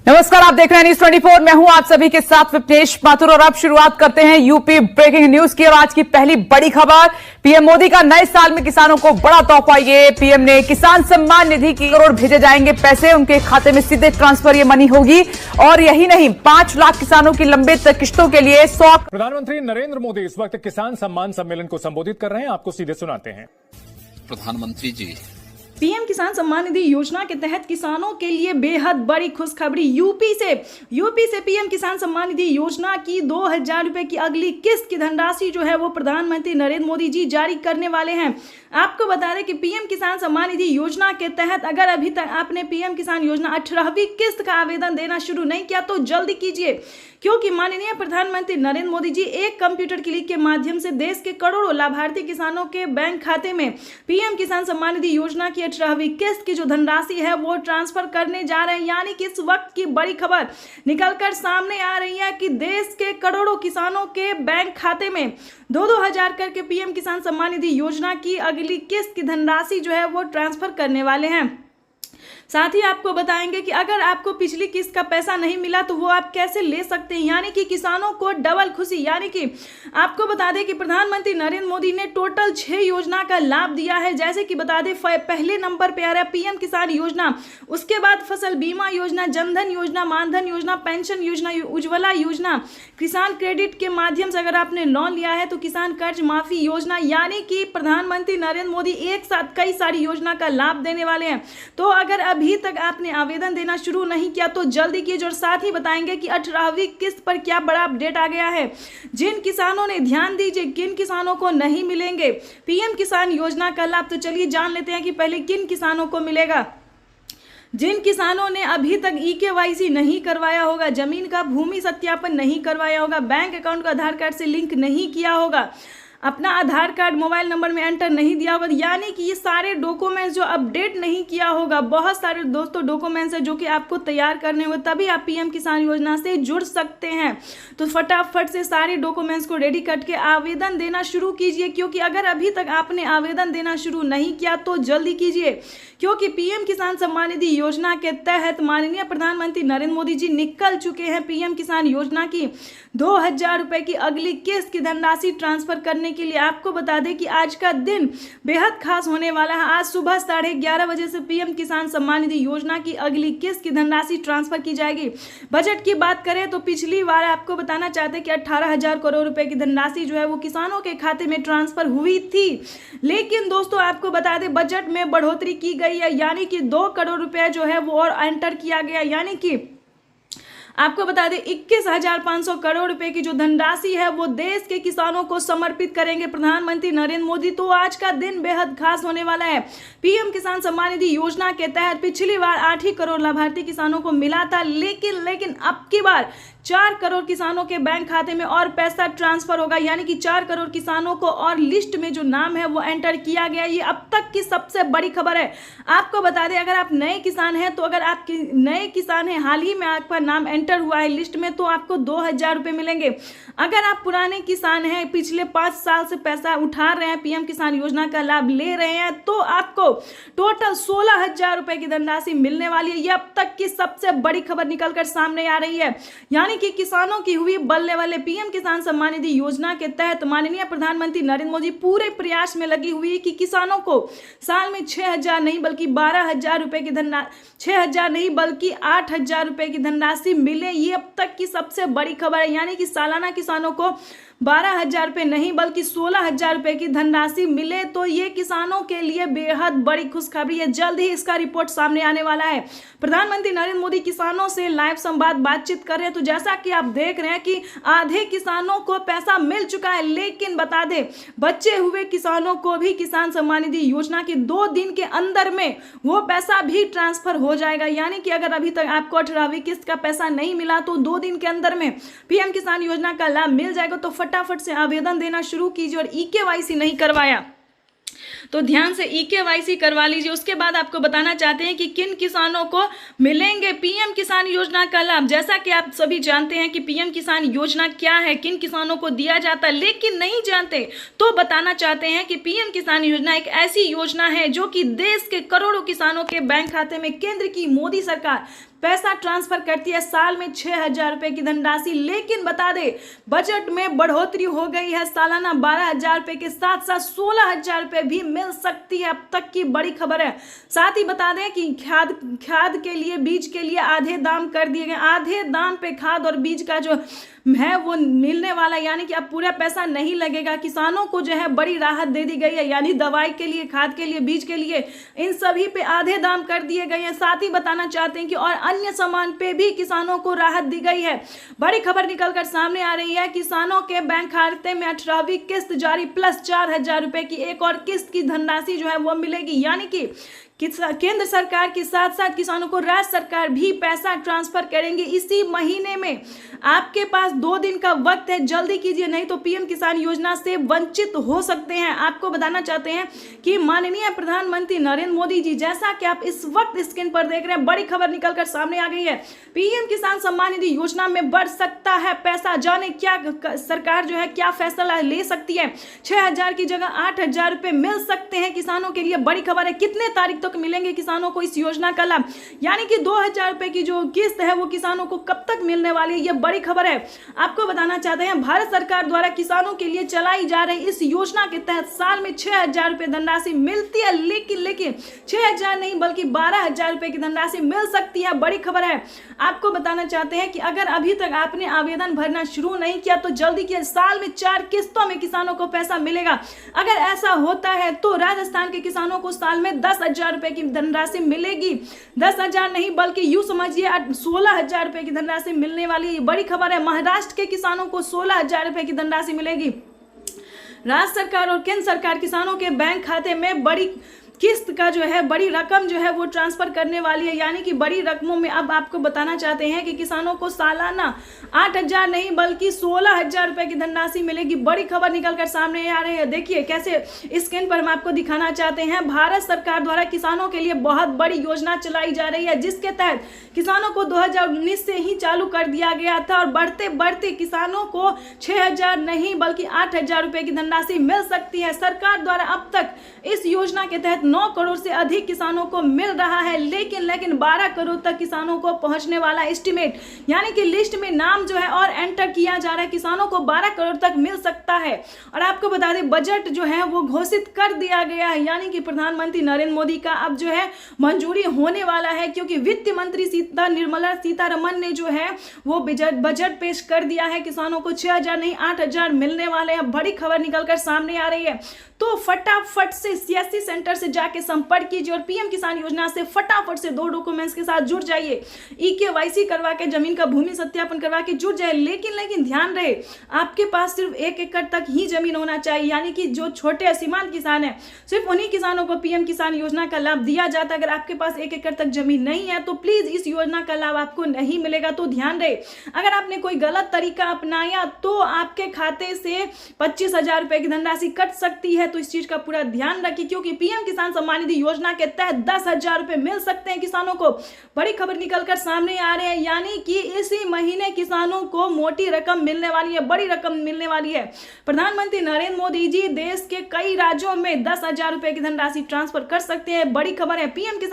नमस्कार, आप देख रहे हैं न्यूज 24। मैं हूं आप सभी के साथ विपनेश माथुर और अब शुरुआत करते हैं यूपी ब्रेकिंग न्यूज की। और आज की पहली बड़ी खबर, पीएम मोदी का नए साल में किसानों को बड़ा तोहफा। ये पीएम ने किसान सम्मान निधि की करोड़ भेजे जाएंगे पैसे, उनके खाते में सीधे ट्रांसफर ये मनी होगी। और यही नहीं, 5 लाख किसानों की लंबित किश्तों के लिए 100। प्रधानमंत्री नरेंद्र मोदी इस वक्त किसान सम्मान सम्मेलन को संबोधित कर रहे हैं, आपको सीधे सुनाते हैं। प्रधानमंत्री जी, पीएम किसान सम्मान निधि योजना के तहत किसानों के लिए बेहद बड़ी खुशखबरी। यूपी से पीएम किसान सम्मान निधि योजना की 2000 रुपए की अगली किस्त की धनराशि जो है वो प्रधानमंत्री नरेंद्र मोदी जी जारी करने वाले हैं। आपको बता दें कि पीएम किसान सम्मान निधि योजना के तहत अगर अभी तक आपने पीएम किसान योजना 18वीं किस्त का आवेदन देना शुरू नहीं किया तो जल्दी कीजिए, क्योंकि माननीय प्रधानमंत्री नरेंद्र मोदी जी एक कंप्यूटर क्लिक के माध्यम से देश के करोड़ों लाभार्थी किसानों के बैंक खाते में पीएम किसान सम्मान निधि योजना की 18वीं किस्त की जो धनराशि है वो ट्रांसफर करने जा रहे हैं। यानी कि इस वक्त की बड़ी खबर निकलकर सामने आ रही है कि देश के करोड़ों किसानों के बैंक खाते में 2-2 हजार करके पीएम किसान सम्मान निधि योजना की अगली किस्त की धनराशि जो है वो ट्रांसफर करने वाले हैं। साथ ही आपको बताएंगे कि अगर आपको पिछली किस्त का पैसा नहीं मिला तो वो आप कैसे ले सकते हैं, यानी कि किसानों को डबल खुशी। यानी कि आपको बता दें कि प्रधानमंत्री नरेंद्र मोदी ने टोटल 6 योजना का लाभ दिया है। जैसे कि बता दें, पहले नंबर पे आ रहा है पीएम किसान योजना, उसके बाद फसल बीमा योजना, जनधन योजना, मानधन योजना, पेंशन योजना, उज्ज्वला योजना, किसान क्रेडिट के माध्यम से अगर आपने लोन लिया है तो किसान कर्ज माफी योजना। यानी कि प्रधानमंत्री नरेंद्र मोदी एक साथ कई सारी योजना का लाभ देने वाले हैं। तो अगर अभी तक आपने आवेदन देना शुरू नहीं किया तो जल्दी कीजिए। और साथ ही बताएंगे कि 18वीं किस्त पर क्या बड़ा अपडेट आ गया है। जिन किसानों ने, ध्यान दीजिए, किन किसानों को नहीं मिलेंगे पीएम किसान योजना का लाभ, तो चलिए जान लेते हैं कि पहले किन किसानों को मिलेगा। जिन किसानों ने अभी तक ईकेवाईसी नहीं करवाया होगा, जमीन का भूमि सत्यापन नहीं करवाया होगा, बैंक अकाउंट को आधार कार्ड से लिंक नहीं किया होगा, अपना आधार कार्ड मोबाइल नंबर में एंटर नहीं दिया होगा, यानी कि ये सारे डॉक्यूमेंट्स जो अपडेट नहीं किया होगा, बहुत सारे दोस्तों डॉक्यूमेंट्स हैं जो कि आपको तैयार करने होंगे, तभी आप पीएम किसान योजना से जुड़ सकते हैं। तो फटाफट से सारे डॉक्यूमेंट्स को रेडी करके आवेदन देना शुरू कीजिए, क्योंकि अगर अभी तक आपने आवेदन देना शुरू नहीं किया तो जल्दी कीजिए, क्योंकि पीएम किसान सम्मान निधि योजना के तहत माननीय प्रधानमंत्री नरेंद्र मोदी जी निकल चुके हैं पीएम किसान योजना की 2000 रुपए की अगली किस्त की धनराशि ट्रांसफर करने के लिए। आपको बता दें कि आज का दिन बेहद खास होने वाला है। आज सुबह 11:30 बजे से पीएम किसान सम्मान निधि योजना की अगली किस्त की धनराशि ट्रांसफर की जाएगी। बजट की बात करें तो पिछली बार आपको बताना चाहते हैं कि 18,000 करोड़ रुपए की धनराशि जो है वो किसानों के खाते में ट्रांसफर हुई थी। लेकिन दोस्तों आपको बता दें, बजट में बढ़ोतरी की गई है, यानी कि 2 करोड़ रुपए जो है वो और एंटर किया गया। यानी कि आपको बता दें 21,500 करोड़ रुपए की जो धनराशि है वो देश के किसानों को समर्पित करेंगे प्रधानमंत्री नरेंद्र मोदी। तो आज का दिन बेहद खास होने वाला है। पीएम किसान सम्मान निधि योजना के तहत पिछली बार 8 ही करोड़ लाभार्थी किसानों को मिला था, लेकिन अब की बार 4 करोड़ किसानों के बैंक खाते में और पैसा ट्रांसफर होगा। यानी कि 4 करोड़ किसानों को और लिस्ट में जो नाम है वो एंटर किया गया। ये अब तक की सबसे बड़ी खबर है। आपको बता दें, अगर आप नए किसान हैं तो अगर आप नए किसान हैं, हाल ही में आपका नाम एंटर हुआ है लिस्ट में, तो आपको 2000 रुपए मिलेंगे। अगर आप पुराने किसान हैं, पिछले 5 साल से पैसा उठा रहे हैं, पीएम किसान योजना का लाभ ले रहे हैं, तो आपको टोटल 16,000 रुपए की धनराशि मिलने वाली है। ये अब तक की सबसे बड़ी खबर निकलकर सामने आ रही है। यानी कि किसानों की हुई बल्ले वाले पीएम किसान सम्मान निधि योजना के तहत माननीय प्रधानमंत्री नरेंद्र मोदी पूरे प्रयास में लगी हुई है कि किसानों को साल में 6,000 नहीं बल्कि 12,000 रुपए की धनराशि, 6,000 नहीं बल्कि 8,000 रुपए की धनराशि मिले। ये अब तक की सबसे बड़ी खबर है। यानी कि सालाना किसानों को 12,000 रुपए नहीं बल्कि 16,000 रुपए की धनराशि मिले, तो ये किसानों के लिए बेहद बड़ी खुशखबरी है। जल्द ही इसका रिपोर्ट सामने आने वाला है। प्रधानमंत्री नरेंद्र मोदी किसानों से लाइव संवाद बातचीत कर रहे हैं। तो जैसा कि आप देख रहे हैं कि आधे किसानों को पैसा मिल चुका है, लेकिन बता दें बचे हुए किसानों को भी किसान सम्मान निधि योजना की 2 दिन के अंदर में वो पैसा भी ट्रांसफर हो जाएगा। यानी कि अगर अभी तक आपको 18वीं किस्त का पैसा नहीं मिला तो 2 दिन के अंदर में पीएम किसान योजना का लाभ मिल जाएगा। तो फटाफट से आवेदन देना शुरू कीजिए। और ईकेवाईसी नहीं करवाया तो ध्यान से ईकेवाईसी करवा लीजिए। उसके बाद आपको बताना चाहते हैं कि किन किसानों को मिलेंगे पीएम किसान योजना का लाभ। जैसा कि आप सभी जानते हैं कि पीएम किसान योजना क्या है, किन किसानों को दिया जाता है, लेकिन नहीं जानते तो बताना चाहते हैं कि पीएम किसान योजना एक ऐसी योजना है जो कि देश के करोड़ों किसानों के बैंक खाते में केंद्र की मोदी सरकार पैसा ट्रांसफर करती है, साल में 6,000 रुपए की धनराशि। लेकिन बता दे बजट में बढ़ोतरी हो गई है, सालाना 12,000 रुपए के साथ साथ 16,000 रुपए भी मिल सकती है। अब तक की बड़ी खबर है। साथ ही बता दें कि खाद के लिए, बीज के लिए आधे दाम कर दिए गए, आधे दाम पे खाद और बीज का जो है वो मिलने वाला, यानी कि अब पूरा पैसा नहीं लगेगा। किसानों को जो है बड़ी राहत दे दी गई है, यानी दवाई के लिए, खाद के लिए, बीज के लिए, इन सभी पे आधे दाम कर दिए गए हैं। साथ ही बताना चाहते हैं कि और अन्य सामान पे भी किसानों को राहत दी गई है। बड़ी खबर निकलकर सामने आ रही है, किसानों के बैंक खाते में 18वीं किस्त जारी, प्लस 4,000 रुपए की एक और किस्त की धनराशि जो है वो मिलेगी। यानी कि केंद्र सरकार के साथ साथ किसानों को राज्य सरकार भी पैसा ट्रांसफर करेंगे इसी महीने में। आपके पास 2 दिन का वक्त है, जल्दी कीजिए, नहीं तो पीएम किसान योजना से वंचित हो सकते हैं। आपको बताना चाहते हैं कि माननीय प्रधानमंत्री नरेंद्र मोदी जी, जैसा कि आप इस वक्त स्क्रीन पर देख रहे हैं, बड़ी खबर निकलकर सामने आ गई है। पीएम किसान सम्मान निधि योजना में बढ़ सकता है पैसा, जाने क्या सरकार जो है क्या फैसला ले सकती है। 6,000 की जगह 8,000 रुपए मिल सकते हैं किसानों के लिए। बड़ी खबर है, कितने तारीख तक मिलेंगे किसानों को इस योजना का लाभ, यानी कि 2,000 रुपए की जो किस्त है वो किसानों को कब तक मिलने वाली है, ये बड़ी खबर है। आपको बताना चाहते हैं, भारत सरकार द्वारा किसानों के लिए चलाई जा रही इस योजना के तहत साल में 6,000 रुपए धनराशि मिलती है। लेकिन 6,000 नहीं बल्कि 12,000 रुपए की धनराशि मिल सकती है। बड़ी खबर है। आपको बताना चाहते हैं कि अगर अभी तक आपने आवेदन भरना शुरू नहीं किया तो जल्दी किया, साल में 4 किस्तों में किसानों को पैसा मिलेगा। अगर ऐसा होता है तो राजस्थान के किसानों को साल में 10,000 रुपए की धनराशि मिलेगी। 10,000 नहीं बल्कि यूं समझिए 16,000 रुपए की धनराशि मिलने वाली है। बड़ी खबर है, महाराष्ट्र के किसानों को 16,000 रुपए की धनराशि मिलेगी। राज्य सरकार और केंद्र सरकार किसानों के बैंक खाते में बड़ी किस्त का जो है बड़ी रकम जो है वो ट्रांसफर करने वाली है, यानी कि बड़ी रकमों में। अब आपको बताना चाहते हैं कि किसानों को सालाना 8,000 नहीं बल्कि 16,000 रुपए की धनराशि मिलेगी। बड़ी खबर निकलकर सामने आ रही है। देखिए कैसे स्क्रीन पर हम आपको दिखाना चाहते हैं, भारत सरकार द्वारा किसानों के लिए बहुत बड़ी योजना चलाई जा रही है, जिसके तहत किसानों को 2019 से ही चालू कर दिया गया था और बढ़ते बढ़ते किसानों को 6,000 नहीं बल्कि 8,000 रुपए की धनराशि मिल सकती है। सरकार द्वारा अब तक इस योजना के तहत 9 करोड़ से अधिक किसानों को मिल रहा है, लेकिन 12 करोड़ तक किसानों को पहुंचने वाला एस्टिमेट, यानी कि लिस्ट में नाम जो है और एंटर किया जा रहा है, किसानों को 12 करोड़ तक मिल सकता है। और आपको बता दें बजट जो है वो घोषित कर दिया गया है, यानी कि प्रधानमंत्री नरेंद्र मोदी का अब जो है मंजूरी होने वाला है, क्योंकि वित्त मंत्री निर्मला सीतारमन ने जो है वो बजट पेश कर दिया है। किसानों को 6,000 नहीं 8,000 मिलने वाले हैं। बड़ी खबर निकलकर सामने आ रही है। तो फटाफट से सीएससी सेंटर से जाके संपर्क कीजिए और पीएम किसान योजना से फटाफट से 2 डॉक्यूमेंट्स के साथ जुड़ जाइए। ईकेवाईसी करवा के जमीन का भूमि सत्यापन करवा के जुड़ जाए। लेकिन ध्यान रहे, आपके पास सिर्फ 1 एकड़ तक ही जमीन होना चाहिए, यानी कि जो छोटे सीमांत किसान है सिर्फ उन्हीं किसानों को पीएम किसान योजना का लाभ दिया जाता है। अगर आपके पास 1 एकड़ तक जमीन नहीं है तो प्लीज इस योजना का लाभ आपको नहीं मिलेगा। तो ध्यान रहे, अगर आपने कोई गलत तरीका अपनाया तो आपके खाते से 25,000 रुपए की धनराशि कट सकती है। तो इस चीज का पूरा ध्यान रखिए, क्योंकि पीएम किसान सम्मान निधि योजना के तहत 10,000 रुपए मिल सकते हैं किसानों को। बड़ी खबर निकलकर सामने आ रहे हैं, यानी कि इसी महीने किसानों को मोटी रकम मिलने वाली है, बड़ी रकम मिलने वाली है। प्रधानमंत्री नरेंद्र मोदी जी देश के कई राज्यों में 10,000 रुपए की धनराशि ट्रांसफर कर सकते हैं। बड़ी खबर है, पीएम किसान